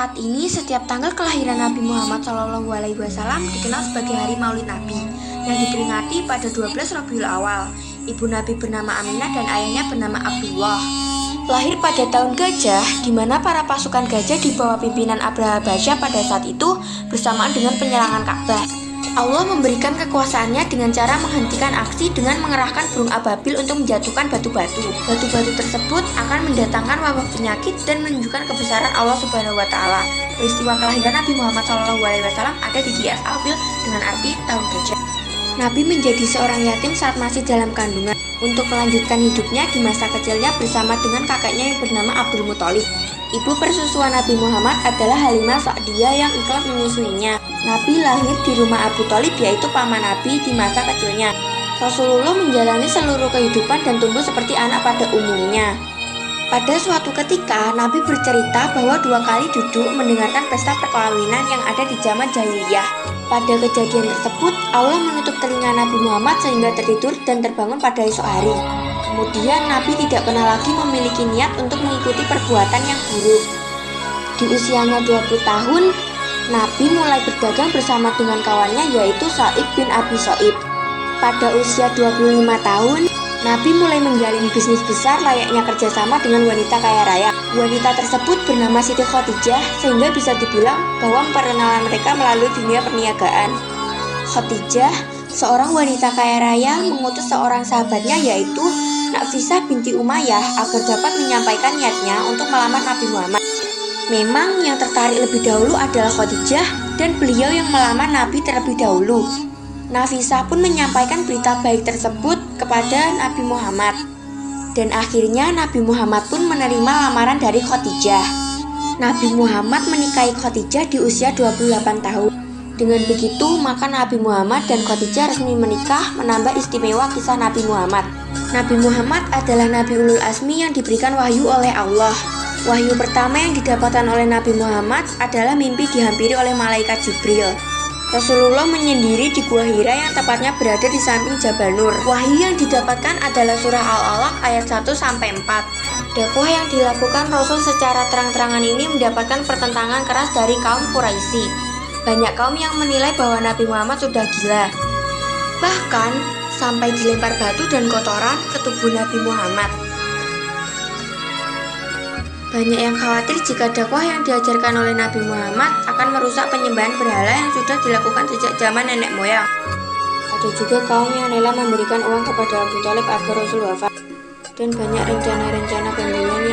Saat ini setiap tanggal kelahiran Nabi Muhammad SAW dikenal sebagai Hari Maulid Nabi yang diperingati pada 12 Rabiul Awal. Ibu Nabi bernama Aminah dan ayahnya bernama Abdullah. Lahir pada tahun gajah, di mana para pasukan gajah di bawah pimpinan Abraha Basyah pada saat itu bersamaan dengan penyerangan Ka'bah. Allah memberikan kekuasaannya dengan cara menghentikan aksi dengan mengerahkan burung ababil untuk menjatuhkan batu-batu. Batu-batu tersebut akan mendatangkan wabah penyakit dan menunjukkan kebesaran Allah Subhanahu wa Ta'ala. Peristiwa kelahiran Nabi Muhammad SAW ada di Qiyas Al-Fil dengan arti tahun gajah. Nabi menjadi seorang yatim saat masih dalam kandungan. Untuk melanjutkan hidupnya di masa kecilnya bersama dengan kakeknya yang bernama Abdul Muthalib. Ibu persusuan Nabi Muhammad adalah Halimah Sa'diyah yang ikhlas menyusuinya. Nabi lahir di rumah Abu Thalib, yaitu paman Nabi di masa kecilnya. Rasulullah menjalani seluruh kehidupan dan tumbuh seperti anak pada umumnya. Pada suatu ketika, Nabi bercerita bahwa 2 kali duduk mendengarkan pesta perkawinan yang ada di zaman jahiliyah. Pada kejadian tersebut, Allah menutup telinga Nabi Muhammad sehingga tertidur dan terbangun pada esok hari. Kemudian Nabi tidak pernah lagi memiliki niat untuk mengikuti perbuatan yang buruk. Di usianya 20 tahun, Nabi mulai berdagang bersama dengan kawannya yaitu Sa'ib bin Abi Sa'ib. Pada usia 25 tahun, Nabi mulai menjalin bisnis besar layaknya kerjasama dengan wanita kaya raya. Wanita tersebut bernama Siti Khadijah sehingga bisa dibilang bahwa perkenalan mereka melalui dunia perniagaan. Khadijah, seorang wanita kaya raya, mengutus seorang sahabatnya yaitu Nafisah binti Umayyah agar dapat menyampaikan niatnya untuk melamar Nabi Muhammad. Memang yang tertarik lebih dahulu adalah Khadijah dan beliau yang melamar Nabi terlebih dahulu. Nafisah pun menyampaikan berita baik tersebut kepada Nabi Muhammad. Dan akhirnya Nabi Muhammad pun menerima lamaran dari Khadijah. Nabi Muhammad menikahi Khadijah di usia 28 tahun. Dengan begitu, maka Nabi Muhammad dan Khadijah resmi menikah, menambah istimewa kisah Nabi Muhammad. Nabi Muhammad adalah Nabi Ulul Azmi yang diberikan wahyu oleh Allah. Wahyu pertama yang didapatkan oleh Nabi Muhammad adalah mimpi dihampiri oleh malaikat Jibril. Rasulullah menyendiri di Gua Hira yang tepatnya berada di samping Jabal Nur. Wahyu yang didapatkan adalah surah Al-Alaq ayat 1-4. Dakwah yang dilakukan Rasul secara terang-terangan ini mendapatkan pertentangan keras dari kaum Quraisy. Banyak kaum yang menilai bahwa Nabi Muhammad sudah gila. Bahkan sampai dilempar batu dan kotoran ke tubuh Nabi Muhammad. Banyak yang khawatir jika dakwah yang diajarkan oleh Nabi Muhammad akan merusak penyembahan berhala yang sudah dilakukan sejak zaman nenek moyang. Ada juga kaum yang rela memberikan uang kepada Abu Thalib agar Rasul wafat. Dan banyak rencana-rencana pembunuhan